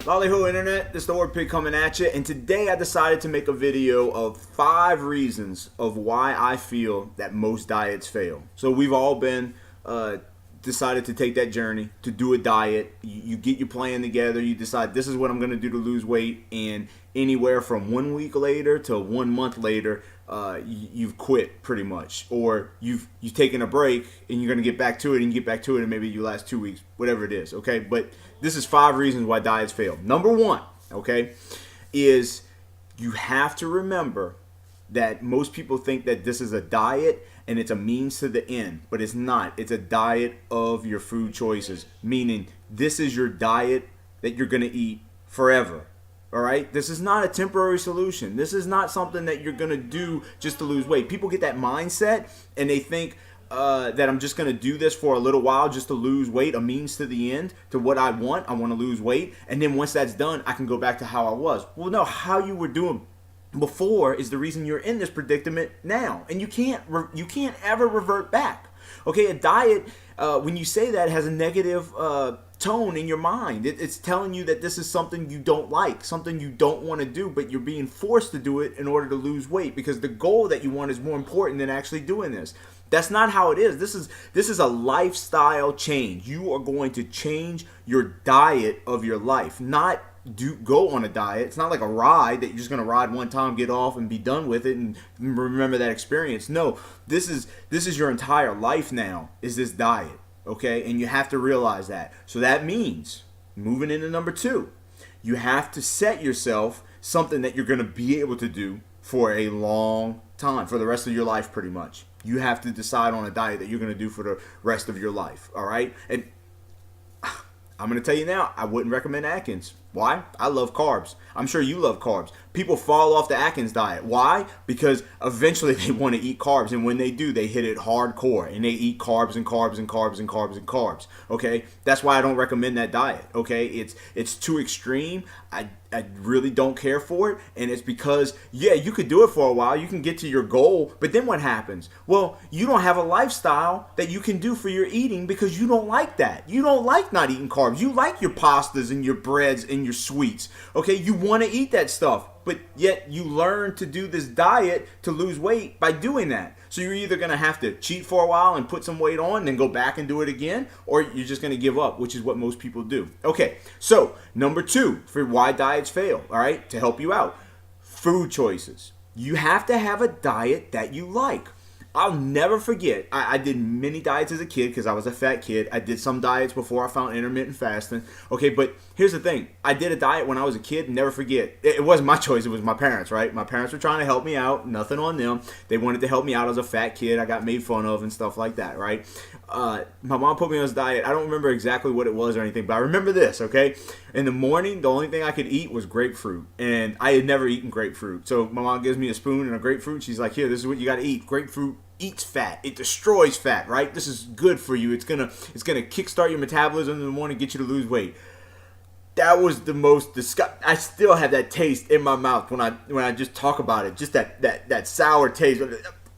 Lolly-ho internet, this is the Orpig coming at you, and today I decided to make a video of 5 reasons of why I feel that most diets fail. So we've all been decided to take that journey to do a diet. You get your plan together, you decide this is what I'm going to do to lose weight, and anywhere from 1 week later to 1 month later, you've quit pretty much, or you've taken a break and you're going to get back to it, and you get back to it and maybe you last 2 weeks, whatever it is. Okay, but this is 5 reasons why diets fail. Number 1, okay, is you have to remember that most people think that this is a diet and it's a means to the end, but it's not. It's a diet of your food choices, meaning this is your diet that you're going to eat forever. All right, this is not a temporary solution. This is not something that you're gonna do just to lose weight. People get that mindset and they think that I'm just gonna do this for a little while just to lose weight, a means to the end, to what I want. I want to lose weight, and then once that's done, I can go back to how I was. Well, no, how you were doing before is the reason you're in this predicament now, and you can't ever revert back. Okay, a diet, when you say that, has a negative tone in your mind. It's telling you that this is something you don't like, something you don't want to do, but you're being forced to do it in order to lose weight because the goal that you want is more important than actually doing this. That's not how it is. This is a lifestyle change. You are going to change your diet of your life, not go on a diet. It's not like a ride that you're just going to ride one time, get off, and be done with it and remember that experience. No, this is your entire life now, is this diet. Okay, and you have to realize that. So that means, moving into number 2, you have to set yourself something that you're going to be able to do for a long time, for the rest of your life pretty much. You have to decide on a diet that you're going to do for the rest of your life, all right? And I'm going to tell you now, I wouldn't recommend Atkins. Why? I love carbs. I'm sure you love carbs. People fall off the Atkins diet. Why? Because eventually they want to eat carbs, and when they do, they hit it hardcore, and they eat carbs and carbs and carbs and carbs and carbs. Okay? That's why I don't recommend that diet. Okay? It's too extreme. I really don't care for it, and it's because, yeah, you could do it for a while. You can get to your goal, but then what happens? Well, you don't have a lifestyle that you can do for your eating because you don't like that. You don't like not eating carbs. You like your pastas and your breads and your sweets. Okay? You want to eat that stuff, but yet you learn to do this diet to lose weight by doing that. So you're either going to have to cheat for a while and put some weight on and then go back and do it again, or you're just going to give up, which is what most people do. Okay, so number 2 for why diets fail, all right, to help you out, food choices. You have to have a diet that you like. I'll never forget, I did many diets as a kid because I was a fat kid. I did some diets before I found intermittent fasting. Okay, but here's the thing. I did a diet when I was a kid, never forget. It wasn't my choice, it was my parents, right? My parents were trying to help me out, nothing on them. They wanted to help me out as a fat kid. I got made fun of and stuff like that, right? My mom put me on this diet. I don't remember exactly what it was or anything, but I remember this, okay? In the morning, the only thing I could eat was grapefruit, and I had never eaten grapefruit. So my mom gives me a spoon and a grapefruit. She's like, here, this is what you got to eat. Grapefruit eats fat. It destroys fat, right? This is good for you. It's gonna kickstart your metabolism in the morning, get you to lose weight. That was the most disgusting. I still have that taste in my mouth when I just talk about it. Just that sour taste.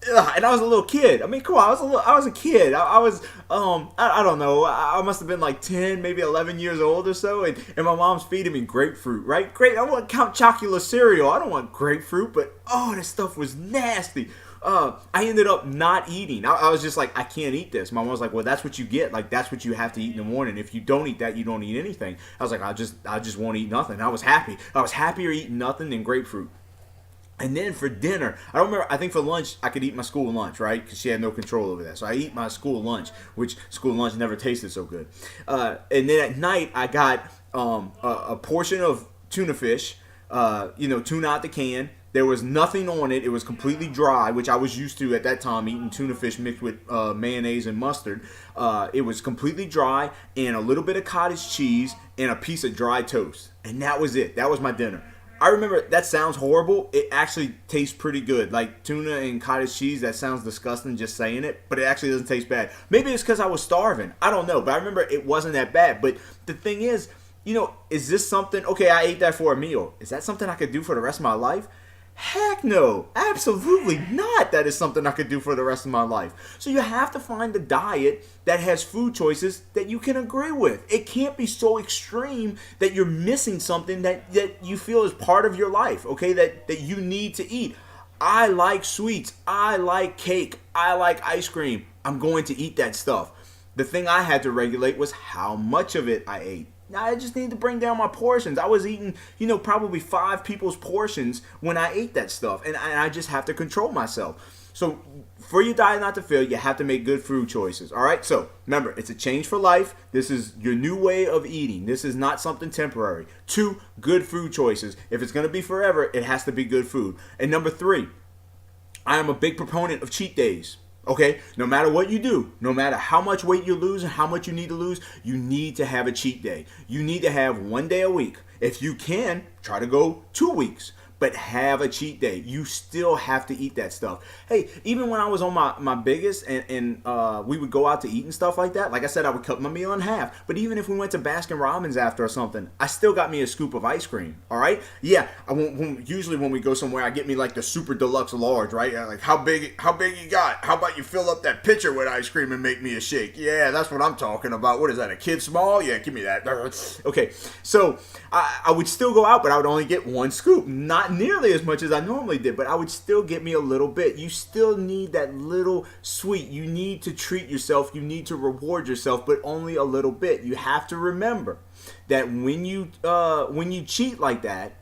And I was a little kid. I mean, come on, I was a kid. I was I don't know. I must have been like 10, maybe 11 years old or so, and my mom's feeding me grapefruit, right? Great. I want Count Chocula cereal. I don't want grapefruit, but that stuff was nasty. I ended up not eating. I was just like, I can't eat this. My mom was like, well, that's what you get. Like, that's what you have to eat in the morning. If you don't eat that, you don't eat anything. I was like, I just won't eat nothing. I was happy. I was happier eating nothing than grapefruit. And then for dinner, I don't remember, I think for lunch, I could eat my school lunch, right? Because she had no control over that. So I eat my school lunch, which school lunch never tasted so good. And then at night, I got a portion of tuna fish, tuna out the can. There was nothing on it. It was completely dry, which I was used to at that time, eating tuna fish mixed with mayonnaise and mustard. It was completely dry, and a little bit of cottage cheese and a piece of dry toast. And that was it. That was my dinner. I remember, that sounds horrible. It actually tastes pretty good. Like tuna and cottage cheese, that sounds disgusting just saying it, but it actually doesn't taste bad. Maybe it's because I was starving. I don't know, but I remember it wasn't that bad. But the thing is, is this something, okay, I ate that for a meal. Is that something I could do for the rest of my life? Heck no, absolutely not. That is something I could do for the rest of my life. So you have to find a diet that has food choices that you can agree with. It can't be so extreme that you're missing something that you feel is part of your life, okay, that you need to eat. I like sweets. I like cake. I like ice cream. I'm going to eat that stuff. The thing I had to regulate was how much of it I ate. Now I just need to bring down my portions. I was eating, probably 5 people's portions when I ate that stuff. And I just have to control myself. So for your diet not to fail, you have to make good food choices. All right. So remember, it's a change for life. This is your new way of eating. This is not something temporary. 2, good food choices. If it's going to be forever, it has to be good food. And number 3, I am a big proponent of cheat days. Okay, no matter what you do, no matter how much weight you lose and how much you need to lose, you need to have a cheat day. You need to have 1 day a week. If you can, try to go 2 weeks. But have a cheat day. You still have to eat that stuff. Hey, even when I was on my biggest and we would go out to eat and stuff like that, like I said, I would cut my meal in half. But even if we went to Baskin Robbins after or something, I still got me a scoop of ice cream. All right? Yeah, usually when we go somewhere, I get me like the super deluxe large, right? Like how big you got? How about you fill up that pitcher with ice cream and make me a shake? Yeah, that's what I'm talking about. What is that, a kid small? Yeah, give me that. Okay, so I would still go out, but I would only get 1 scoop. Not nearly as much as I normally did, but I would still get me a little bit. You still need that little sweet. You need to treat yourself. You need to reward yourself, but only a little bit. You have to remember that when you cheat like that,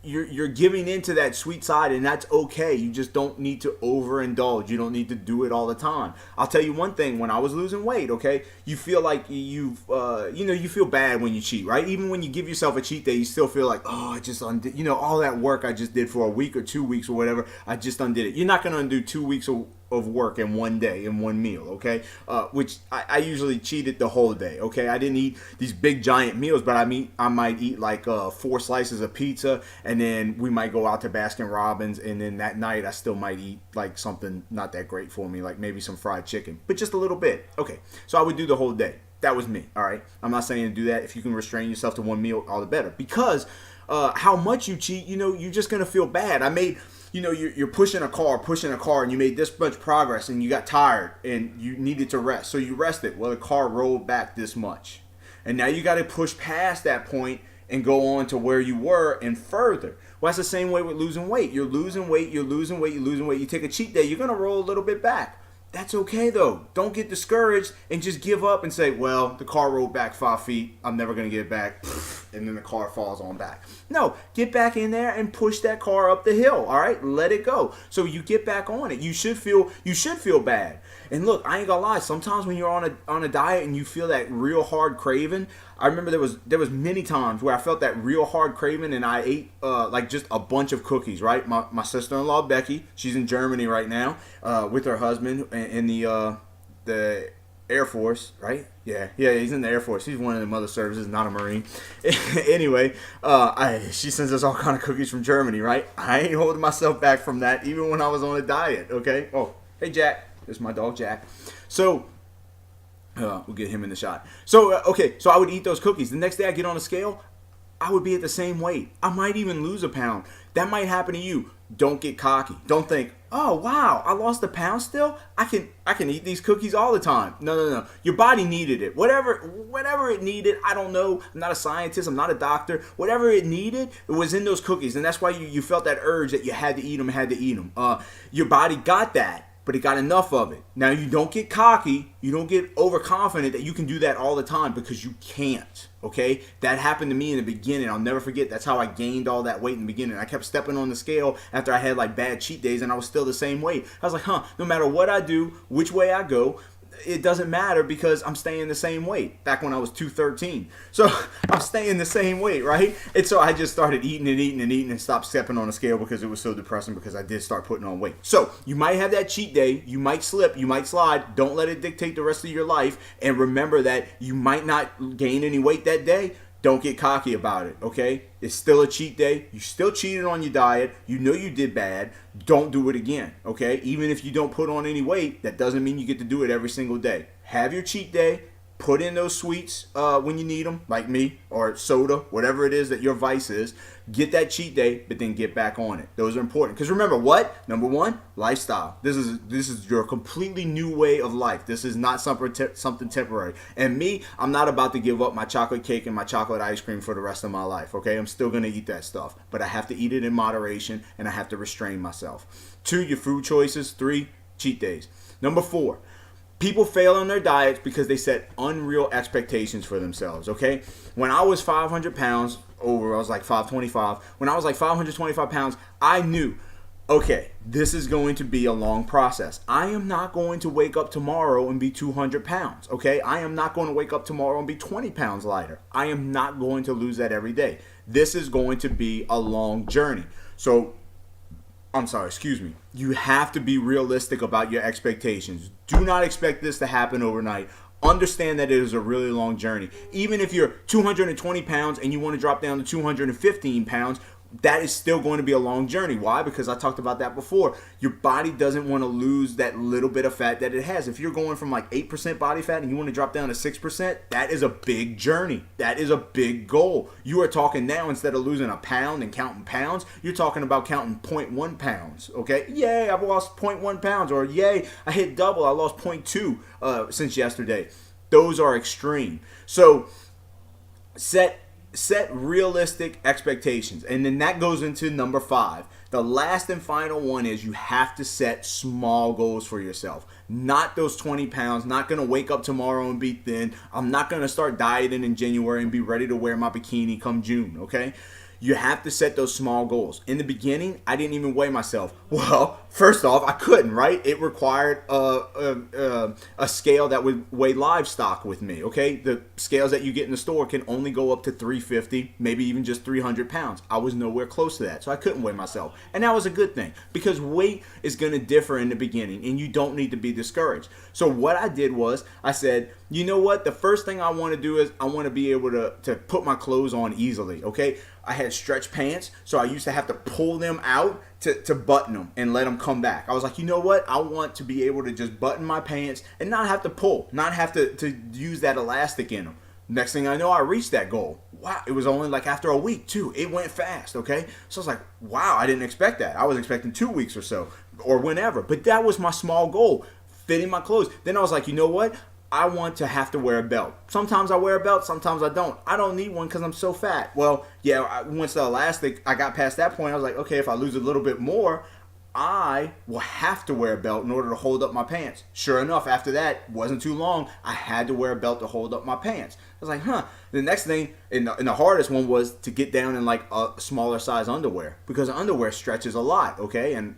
you're giving into that sweet side, and that's okay. You just don't need to overindulge. You don't need to do it all the time. I'll tell you one thing. When I was losing weight, okay, you feel like you feel bad when you cheat, right? Even when you give yourself a cheat day, you still feel like, oh, I just undid, all that work I just did for a week or 2 weeks or whatever, I just undid it. You're not going to undo 2 weeks of work in 1 day, in 1 meal, okay? Which I usually cheated the whole day, okay? I didn't eat these big giant meals, but I might eat like 4 slices of pizza, and then we might go out to Baskin Robbins, and then that night I still might eat like something not that great for me, like maybe some fried chicken, but just a little bit. Okay, so I would do the whole day. That was me, all right? I'm not saying to do that. If you can restrain yourself to 1 meal, all the better. Because how much you cheat, you're just going to feel bad. You're pushing a car, and you made this much progress, and you got tired, and you needed to rest. So you rested. Well, the car rolled back this much. And now you got to push past that point and go on to where you were and further. Well, that's the same way with losing weight. You're losing weight. You take a cheat day, you're going to roll a little bit back. That's okay, though. Don't get discouraged and just give up and say, well, the car rolled back 5 feet. I'm never going to get it back. And then the car falls on back. No, get back in there and push that car up the hill, all right? Let it go. So you get back on it. You should feel bad. And look, I ain't gonna lie, sometimes when you're on a diet and you feel that real hard craving, I remember there was many times where I felt that real hard craving, and I ate like just a bunch of cookies, right? My sister-in-law Becky, she's in Germany right now with her husband in the Air Force, right? Yeah, he's in the Air Force. He's one of the other services, not a Marine. Anyway, she sends us all kind of cookies from Germany, right? I ain't holding myself back from that, even when I was on a diet, okay? Oh, hey, Jack. This is my dog, Jack. So, we'll get him in the shot. So, okay, so I would eat those cookies. The next day I get on a scale, I would be at the same weight. I might even lose a pound. That might happen to you. Don't get cocky. Don't think, oh, wow, I lost a pound still? I can eat these cookies all the time. No. Your body needed it. Whatever it needed, I don't know. I'm not a scientist. I'm not a doctor. Whatever it needed, it was in those cookies. And that's why you felt that urge that you had to eat them, Your body got that. But it got enough of it. Now, you don't get cocky. You don't get overconfident that you can do that all the time, because you can't, okay? That happened to me in the beginning. I'll never forget. That's how I gained all that weight in the beginning. I kept stepping on the scale after I had like bad cheat days, and I was still the same weight. I was like, no matter what I do, which way I go, it doesn't matter, because I'm staying the same weight. Back when I was 213. So I'm staying the same weight, right? And so I just started eating and stopped stepping on the scale because it was so depressing, because I did start putting on weight. So you might have that cheat day. You might slip. You might slide. Don't let it dictate the rest of your life. And remember that you might not gain any weight that day. Don't get cocky about it, okay? It's still a cheat day. You still cheated on your diet. You know you did bad. Don't do it again, okay? Even if you don't put on any weight, that doesn't mean you get to do it every single day. Have your cheat day. put in those sweets when you need them, like me, or soda, whatever it is that your vice is. Get that cheat day, but then get back on it. Those are important. Because remember what? Number one, lifestyle. This is your completely new way of life. This is not something temporary. And me, I'm not about to give up my chocolate cake and my chocolate ice cream for the rest of my life, okay? I'm still going to eat that stuff. But I have to eat it in moderation, and I have to restrain myself. 2, your food choices. 3, cheat days. Number 4, people fail on their diets because they set unreal expectations for themselves, okay? When I was 500 pounds over, I was like 525. When I was like 525 pounds, I knew, okay, this is going to be a long process. I am not going to wake up tomorrow and be 200 pounds, okay? I am not going to wake up tomorrow and be 20 pounds lighter. I am not going to lose that every day. This is going to be a long journey. So, you have to be realistic about your expectations. Do not expect this to happen overnight. Understand that it is a really long journey. Even if you're 220 pounds and you want to drop down to 215 pounds, that is still going to be a long journey. Why? Because I talked about that before. Your body doesn't want to lose that little bit of fat that it has. If you're going from like 8% body fat and you want to drop down to 6%, that is a big journey. That is a big goal. You are talking now, instead of losing a pound and counting pounds, you're talking about counting 0.1 pounds. Okay? Yay, I've lost 0.1 pounds. Or yay, I hit double. I lost 0.2 since yesterday. Those are extreme. So set realistic expectations. And then that goes into number 5. The last and final one is you have to set small goals for yourself. Not those 20 pounds. Not going to wake up tomorrow and be thin. I'm not going to start dieting in January and be ready to wear my bikini come June, okay? You have to set those small goals. In the beginning, I didn't even weigh myself. Well, first off, I couldn't, right? It required a scale that would weigh livestock with me, okay? The scales that you get in the store can only go up to 350, maybe even just 300 pounds. I was nowhere close to that, so I couldn't weigh myself. And that was a good thing, because weight is going to differ in the beginning, and you don't need to be discouraged. So what I did was, I said, you know what? The first thing I want to do is I want to be able to put my clothes on easily, okay? I had stretch pants, so I used to have to pull them out to button them and let them come back. I was like, you know what? I want to be able to just button my pants and not have to pull, not have to use that elastic in them. Next thing I know, I reached that goal. Wow, it was only like after a week too. It went fast, okay? So I was like, wow, I didn't expect that. I was expecting 2 weeks or so, or whenever. But that was my small goal, fitting my clothes. Then I was like, you know what? I want to have to wear a belt. Sometimes I wear a belt, sometimes I don't. I don't need one because I'm so fat. Well, yeah, once the elastic, I got past that point, I was like, okay, if I lose a little bit more, I will have to wear a belt in order to hold up my pants. Sure enough, after that, wasn't too long, I had to wear a belt to hold up my pants. I was like, huh. The next thing, and the hardest one was to get down in like a smaller size underwear, because underwear stretches a lot, okay? And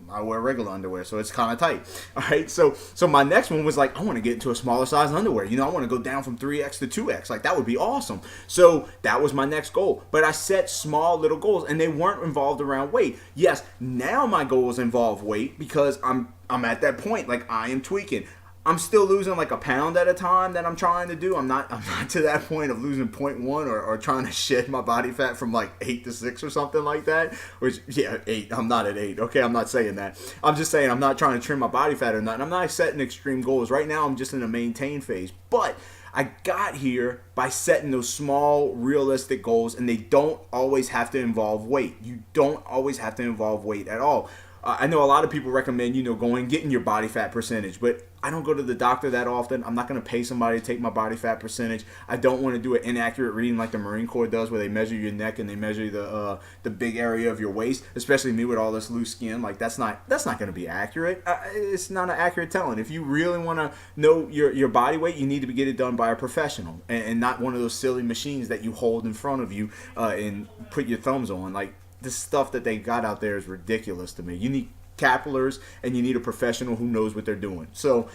I wear regular underwear, so it's kind of tight. All right, so my next one was like, I want to get into a smaller size underwear. You know, I want to go down from 3X to 2X. Like, that would be awesome. So that was my next goal. But I set small little goals, and they weren't involved around weight. Yes, now my goals involve weight because I'm at that point. Like, I am tweaking. I'm still losing like a pound at a time that I'm trying to do. I'm not to that point of losing 0.1 or trying to shed my body fat from like 8 to 6 or something like that. Which, yeah, 8. I'm not at 8. Okay, I'm not saying that. I'm just saying I'm not trying to trim my body fat or nothing. I'm not setting extreme goals. Right now, I'm just in a maintain phase. But I got here by setting those small, realistic goals, and they don't always have to involve weight. You don't always have to involve weight at all. I know a lot of people recommend, getting your body fat percentage, but I don't go to the doctor that often. I'm not going to pay somebody to take my body fat percentage. I don't want to do an inaccurate reading like the Marine Corps does, where they measure your neck and they measure the big area of your waist, especially me with all this loose skin. Like, that's not going to be accurate. It's not an accurate telling. If you really want to know your body weight, you need to get it done by a professional and not one of those silly machines that you hold in front of you and put your thumbs on. Like, the stuff that they got out there is ridiculous to me. You need capillars, and you need a professional who knows what they're doing. So,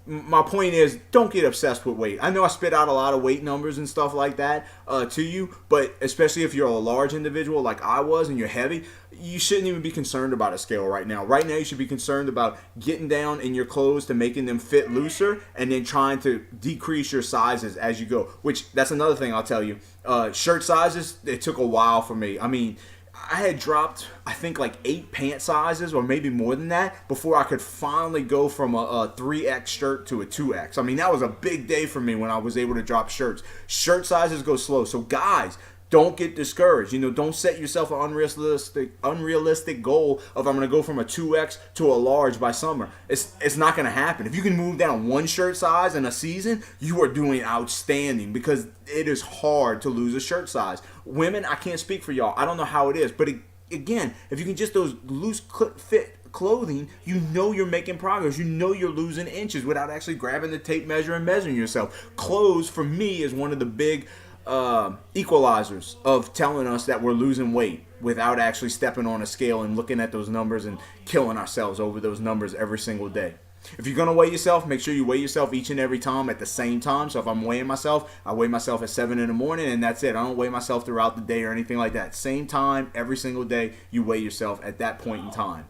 my point is, don't get obsessed with weight. I know I spit out a lot of weight numbers and stuff like that to you, but especially if you're a large individual like I was and you're heavy, you shouldn't even be concerned about a scale right now. Right now, you should be concerned about getting down in your clothes to making them fit looser, and then trying to decrease your sizes as you go, which that's another thing I'll tell you. Shirt sizes, it took a while for me. I mean, I had dropped, I think, like 8 pant sizes or maybe more than that before I could finally go from a 3X shirt to a 2X. I mean, that was a big day for me when I was able to drop shirts. Shirt sizes go slow. So guys, don't get discouraged. You know, don't set yourself an unrealistic goal of I'm going to go from a 2X to a large by summer. It's not going to happen. If you can move down 1 shirt size in a season, you are doing outstanding, because it is hard to lose a shirt size. Women, I can't speak for y'all. I don't know how it is, but again, if you can just those loose fit clothing, you know you're making progress. You know you're losing inches without actually grabbing the tape measure and measuring yourself. Clothes, for me, is one of the big equalizers of telling us that we're losing weight without actually stepping on a scale and looking at those numbers and killing ourselves over those numbers every single day. If you're going to weigh yourself, make sure you weigh yourself each and every time at the same time. So if I'm weighing myself, I weigh myself at 7 in the morning, and that's it. I don't weigh myself throughout the day or anything like that. Same time, every single day, you weigh yourself at that point in time.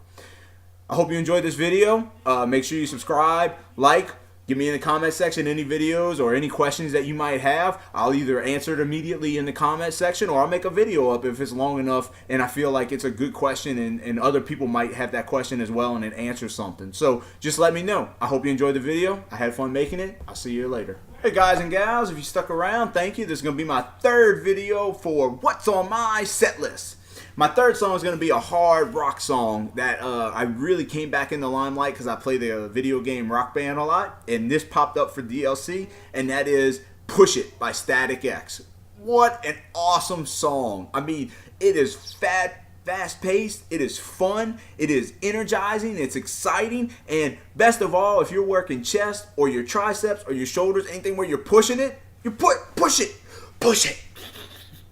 I hope you enjoyed this video. Make sure you subscribe, like, give me in the comment section any videos or any questions that you might have. I'll either answer it immediately in the comment section, or I'll make a video up if it's long enough and I feel like it's a good question and other people might have that question as well and it answers something. So just let me know. I hope you enjoyed the video. I had fun making it. I'll see you later. Hey guys and gals, if you stuck around, thank you. This is going to be my 3rd video for What's on My Set List. My 3rd song is going to be a hard rock song that I really came back in the limelight because I play the video game Rock Band a lot, and this popped up for DLC, and that is Push It by Static X. What an awesome song. I mean, it is fast-paced, it is fun, it is energizing, it's exciting, and best of all, if you're working chest or your triceps or your shoulders, anything where you're pushing it, you push it, push it,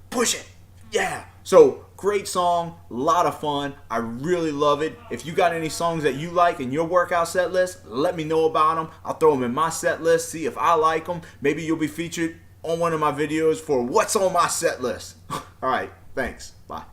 push it. Yeah. So, great song, a lot of fun. I really love it. If you got any songs that you like in your workout set list, let me know about them. I'll throw them in my set list, see if I like them. Maybe you'll be featured on one of my videos for What's on My Set List. All right, thanks. Bye.